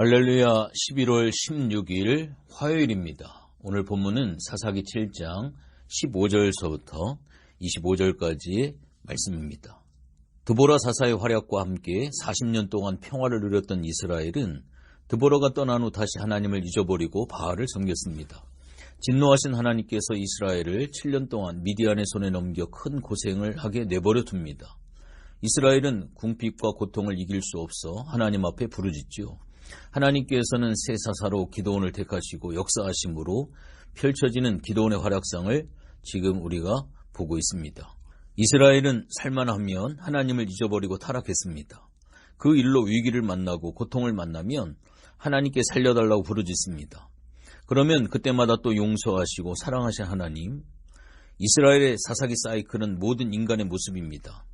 할렐루야. 11월 16일 화요일입니다. 오늘 본문은 사사기 7장 15절서부터 25절까지의 말씀입니다. 드보라 사사의 활약과 함께 40년 동안 평화를 누렸던 이스라엘은 드보라가 떠난 후 다시 하나님을 잊어버리고 바알을 섬겼습니다. 진노하신 하나님께서 이스라엘을 7년 동안 미디안의 손에 넘겨 큰 고생을 하게 내버려 둡니다. 이스라엘은 궁핍과 고통을 이길 수 없어 하나님 앞에 부르짖지요. 하나님께서는 새 사사로 기드온을 택하시고 역사하심으로 펼쳐지는 기드온의 활약상을 지금 우리가 보고 있습니다. 이스라엘은 살만하면 하나님을 잊어버리고 타락했습니다. 그 일로 위기를 만나고 고통을 만나면 하나님께 살려달라고 부르짖습니다. 그러면 그때마다 또 용서하시고 사랑하신 하나님, 이스라엘의 사사기 사이클은 모든 인간의 모습입니다.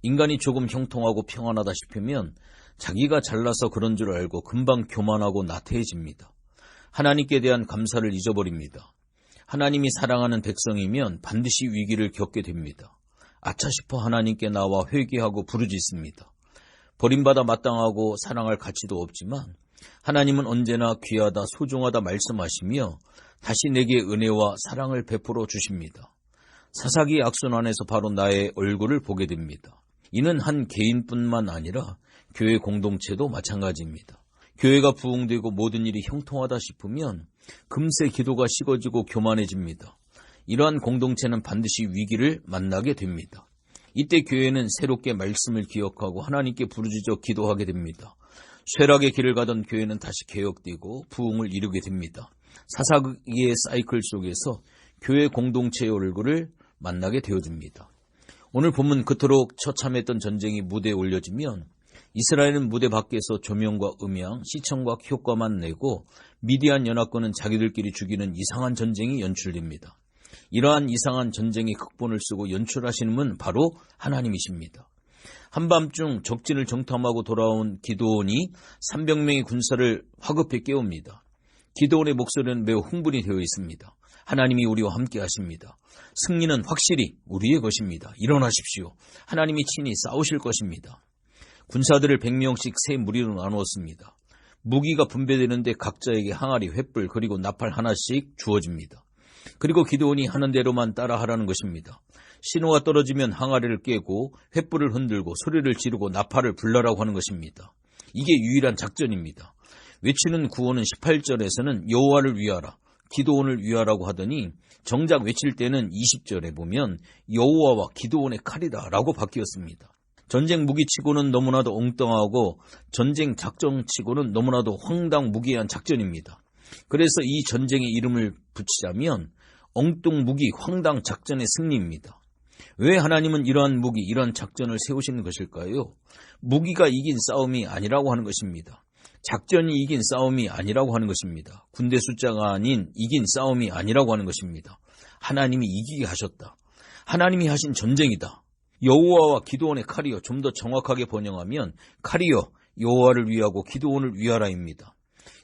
인간이 조금 형통하고 평안하다 싶으면 자기가 잘나서 그런 줄 알고 금방 교만하고 나태해집니다. 하나님께 대한 감사를 잊어버립니다. 하나님이 사랑하는 백성이면 반드시 위기를 겪게 됩니다. 아차 싶어 하나님께 나와 회개하고 부르짖습니다. 버림받아 마땅하고 사랑할 가치도 없지만 하나님은 언제나 귀하다 소중하다 말씀하시며 다시 내게 은혜와 사랑을 베풀어 주십니다. 사사기 악순 안에서 바로 나의 얼굴을 보게 됩니다. 이는 한 개인뿐만 아니라 교회 공동체도 마찬가지입니다. 교회가 부흥되고 모든 일이 형통하다 싶으면 금세 기도가 식어지고 교만해집니다. 이러한 공동체는 반드시 위기를 만나게 됩니다. 이때 교회는 새롭게 말씀을 기억하고 하나님께 부르짖어 기도하게 됩니다. 쇠락의 길을 가던 교회는 다시 개혁되고 부흥을 이루게 됩니다. 사사기의 사이클 속에서 교회 공동체의 얼굴을 만나게 되어집니다. 오늘 본문 그토록 처참했던 전쟁이 무대에 올려지면 이스라엘은 무대 밖에서 조명과 음향, 시청각 효과만 내고 미디안 연합군은 자기들끼리 죽이는 이상한 전쟁이 연출됩니다. 이러한 이상한 전쟁의 극본을 쓰고 연출하시는 분은 바로 하나님이십니다. 한밤중 적진을 정탐하고 돌아온 기드온이 300명의 군사를 화급히 깨웁니다. 기드온의 목소리는 매우 흥분이 되어 있습니다. 하나님이 우리와 함께 하십니다. 승리는 확실히 우리의 것입니다. 일어나십시오. 하나님이 친히 싸우실 것입니다. 군사들을 100명씩 세 무리로 나누었습니다. 무기가 분배되는데 각자에게 항아리, 횃불 그리고 나팔 하나씩 주어집니다. 그리고 기드온이 하는 대로만 따라하라는 것입니다. 신호가 떨어지면 항아리를 깨고 횃불을 흔들고 소리를 지르고 나팔을 불러라고 하는 것입니다. 이게 유일한 작전입니다. 외치는 구호는 18절에서는 여호와를 위하라, 기드온을 위하라고 하더니 정작 외칠 때는 20절에 보면 여호와와 기드온의 칼이다 라고 바뀌었습니다. 전쟁 무기치고는 너무나도 엉뚱하고 전쟁 작전치고는 너무나도 황당무계한 작전입니다. 그래서 이 전쟁의 이름을 붙이자면 엉뚱무기 황당작전의 승리입니다. 왜 하나님은 이러한 무기, 이러한 작전을 세우시는 것일까요? 무기가 이긴 싸움이 아니라고 하는 것입니다. 작전이 이긴 싸움이 아니라고 하는 것입니다. 군대 숫자가 아닌 이긴 싸움이 아니라고 하는 것입니다. 하나님이 이기게 하셨다. 하나님이 하신 전쟁이다. 여호와와 기드온의 칼이요. 좀 더 정확하게 번역하면 칼이요. 여호와를 위하고 기드온을 위하라입니다.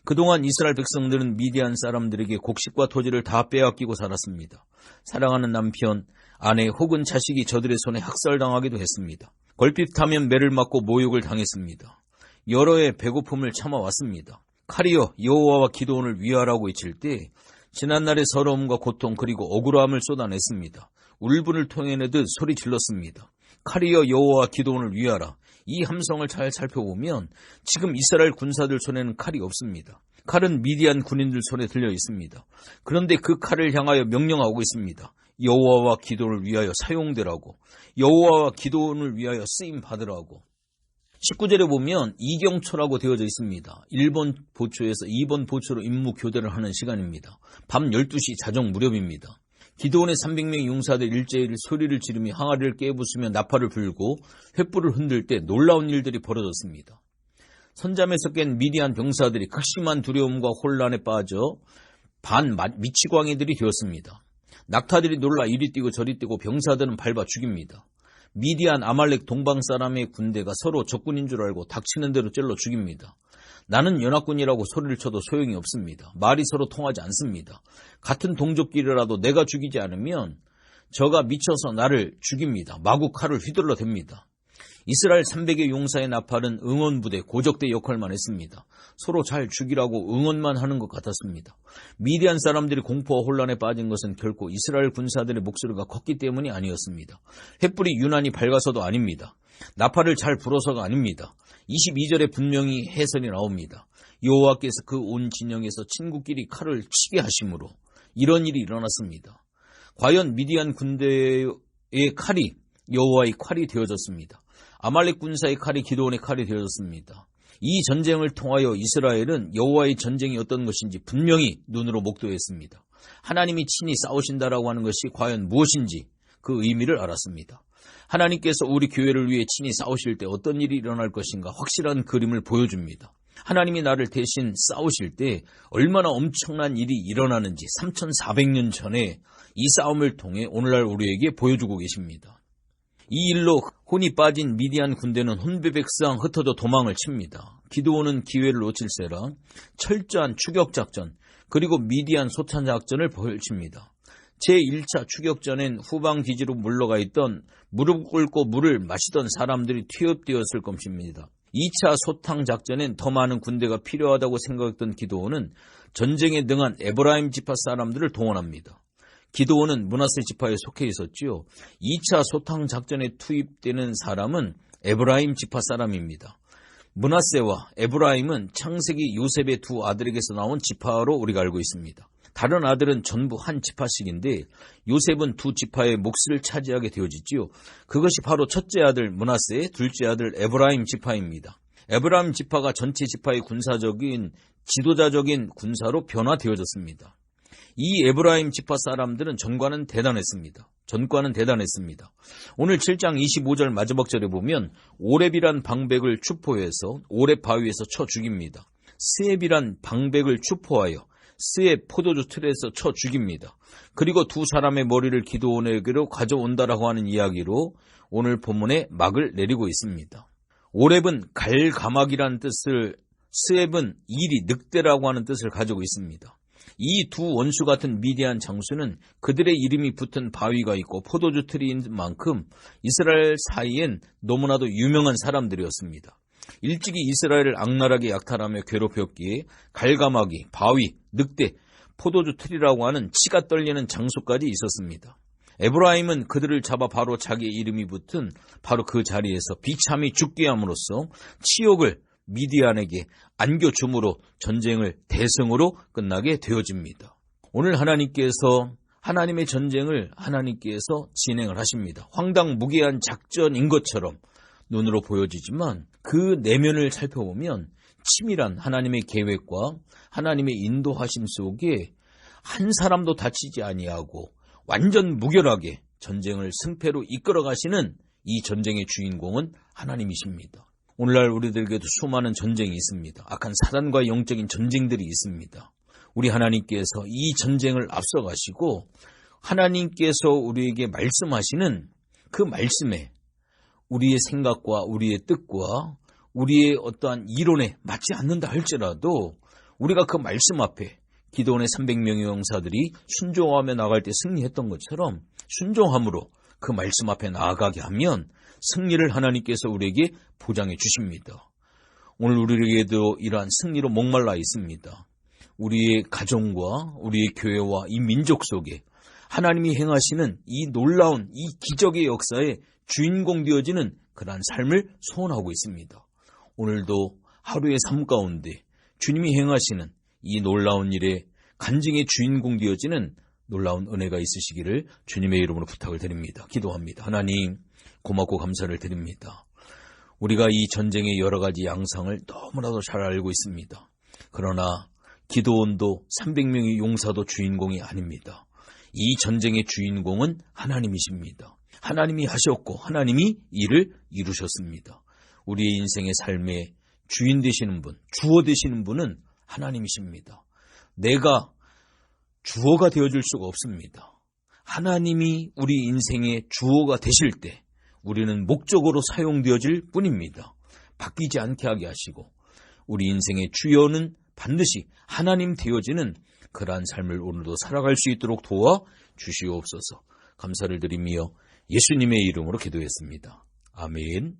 그동안 이스라엘 백성들은 미디안 사람들에게 곡식과 토지를 다 빼앗기고 살았습니다. 사랑하는 남편, 아내 혹은 자식이 저들의 손에 학살당하기도 했습니다. 걸핏하면 매를 맞고 모욕을 당했습니다. 여러 해 배고픔을 참아왔습니다. 칼이여 여호와와 기드온을 위하라고 외칠 때 지난날의 서러움과 고통 그리고 억울함을 쏟아냈습니다. 울분을 토해내듯 소리 질렀습니다. 칼이여 여호와와 기드온을 위하라. 이 함성을 잘 살펴보면 지금 이스라엘 군사들 손에는 칼이 없습니다. 칼은 미디안 군인들 손에 들려 있습니다. 그런데 그 칼을 향하여 명령하고 있습니다. 여호와와 기드온을 위하여 사용되라고, 여호와와 기드온을 위하여 쓰임 받으라고. 19절에 보면 이경초라고 되어져 있습니다. 1번 보초에서 2번 보초로 임무 교대를 하는 시간입니다. 밤 12시 자정 무렵입니다. 기드온의 300명의 용사들 일제히 소리를 지르며 항아리를 깨부수며 나팔을 불고 횃불을 흔들 때 놀라운 일들이 벌어졌습니다. 선잠에서 깬 미디안 병사들이 극심한 두려움과 혼란에 빠져 미치광이들이 되었습니다. 낙타들이 놀라 이리 뛰고 저리 뛰고 병사들은 밟아 죽입니다. 미디안 아말렉 동방 사람의 군대가 서로 적군인 줄 알고 닥치는 대로 찔러 죽입니다. 나는 연합군이라고 소리를 쳐도 소용이 없습니다. 말이 서로 통하지 않습니다. 같은 동족끼리라도 내가 죽이지 않으면 저가 미쳐서 나를 죽입니다. 마구 칼을 휘둘러 댑니다. 이스라엘 300의 용사의 나팔은 응원부대, 고적대 역할만 했습니다. 서로 잘 죽이라고 응원만 하는 것 같았습니다. 미디안 사람들이 공포와 혼란에 빠진 것은 결코 이스라엘 군사들의 목소리가 컸기 때문이 아니었습니다. 횃불이 유난히 밝아서도 아닙니다. 나팔을 잘 불어서가 아닙니다. 22절에 분명히 해설이 나옵니다. 여호와께서 그 온 진영에서 친구끼리 칼을 치게 하심으로 이런 일이 일어났습니다. 과연 미디안 군대의 칼이 여호와의 칼이 되어졌습니다. 아말렉 군사의 칼이 기드온의 칼이 되어졌습니다. 이 전쟁을 통하여 이스라엘은 여호와의 전쟁이 어떤 것인지 분명히 눈으로 목도했습니다. 하나님이 친히 싸우신다라고 하는 것이 과연 무엇인지 그 의미를 알았습니다. 하나님께서 우리 교회를 위해 친히 싸우실 때 어떤 일이 일어날 것인가 확실한 그림을 보여줍니다. 하나님이 나를 대신 싸우실 때 얼마나 엄청난 일이 일어나는지 3400년 전에 이 싸움을 통해 오늘날 우리에게 보여주고 계십니다. 이 일로 혼이 빠진 미디안 군대는 혼비백상 흩어져 도망을 칩니다. 기드온은 기회를 놓칠세라 철저한 추격작전 그리고 미디안 소탄작전을 펼칩니다. 제1차 추격전엔 후방 기지로 물러가 있던 무릎 꿇고 물을 마시던 사람들이 투입되었을 것입니다. 2차 소탕작전엔 더 많은 군대가 필요하다고 생각했던 기드온은 전쟁에 능한 에브라임 지파 사람들을 동원합니다. 기드온은 므낫세 지파에 속해 있었지요. 2차 소탕작전에 투입되는 사람은 에브라임 지파 사람입니다. 므낫세와 에브라임은 창세기 요셉의 두 아들에게서 나온 지파로 우리가 알고 있습니다. 다른 아들은 전부 한 지파씩인데 요셉은 두 지파의 몫을 차지하게 되어지지요. 그것이 바로 첫째 아들 므낫세, 둘째 아들 에브라임 지파입니다. 에브라임 지파가 전체 지파의 군사적인 지도자적인 군사로 변화되어졌습니다. 이 에브라임 지파 사람들은 전과는 대단했습니다. 오늘 7장 25절 마지막 절에 보면 오렙이란 방백을 추포해서 오렙 바위에서 쳐 죽입니다. 스앱이란 방백을 추포하여 스앱 포도주 틀에서 쳐 죽입니다. 그리고 두 사람의 머리를 기드온에게로 가져온다라고 하는 이야기로 오늘 본문에 막을 내리고 있습니다. 오렙은 갈가막이라는 뜻을, 스앱은 일이 늑대라고 하는 뜻을 가지고 있습니다. 이 두 원수 같은 미디안 장수는 그들의 이름이 붙은 바위가 있고 포도주 틀인 만큼 이스라엘 사이엔 너무나도 유명한 사람들이었습니다. 일찍이 이스라엘을 악랄하게 약탈하며 괴롭혔기에 갈가마기, 바위, 늑대, 포도주 틀이라고 하는 치가 떨리는 장소까지 있었습니다. 에브라임은 그들을 잡아 바로 자기의 이름이 붙은 바로 그 자리에서 비참히 죽게 함으로써 치욕을 미디안에게 안겨줌으로 전쟁을 대승으로 끝나게 되어집니다. 오늘 하나님께서 하나님의 전쟁을 하나님께서 진행을 하십니다. 황당무계한 작전인 것처럼 눈으로 보여지지만 그 내면을 살펴보면 치밀한 하나님의 계획과 하나님의 인도하심 속에 한 사람도 다치지 아니하고 완전 무결하게 전쟁을 승패로 이끌어 가시는 이 전쟁의 주인공은 하나님이십니다. 오늘날 우리들에게도 수많은 전쟁이 있습니다. 악한 사단과 영적인 전쟁들이 있습니다. 우리 하나님께서 이 전쟁을 앞서가시고 하나님께서 우리에게 말씀하시는 그 말씀에 우리의 생각과 우리의 뜻과 우리의 어떠한 이론에 맞지 않는다 할지라도 우리가 그 말씀 앞에 기드온의 300명의 용사들이 순종하며 나갈 때 승리했던 것처럼 순종함으로 그 말씀 앞에 나아가게 하면 승리를 하나님께서 우리에게 보장해 주십니다. 오늘 우리에게도 이러한 승리로 목말라 있습니다. 우리의 가정과 우리의 교회와 이 민족 속에 하나님이 행하시는 이 놀라운 이 기적의 역사에 주인공 되어지는 그러한 삶을 소원하고 있습니다. 오늘도 하루의 삶 가운데 주님이 행하시는 이 놀라운 일에 간증의 주인공 되어지는 놀라운 은혜가 있으시기를 주님의 이름으로 부탁을 드립니다. 기도합니다. 하나님 고맙고 감사를 드립니다. 우리가 이 전쟁의 여러 가지 양상을 너무나도 잘 알고 있습니다. 그러나 기드온도 300명의 용사도 주인공이 아닙니다. 이 전쟁의 주인공은 하나님이십니다. 하나님이 하셨고 하나님이 이를 이루셨습니다. 우리의 인생의 삶의 주인 되시는 분, 주어 되시는 분은 하나님이십니다. 내가 주어가 되어줄 수가 없습니다. 하나님이 우리 인생의 주어가 되실 때 우리는 목적으로 사용되어질 뿐입니다. 바뀌지 않게 하게 하시고 우리 인생의 주여는 반드시 하나님 되어지는 그러한 삶을 오늘도 살아갈 수 있도록 도와 주시옵소서. 감사를 드리며 예수님의 이름으로 기도했습니다. 아멘.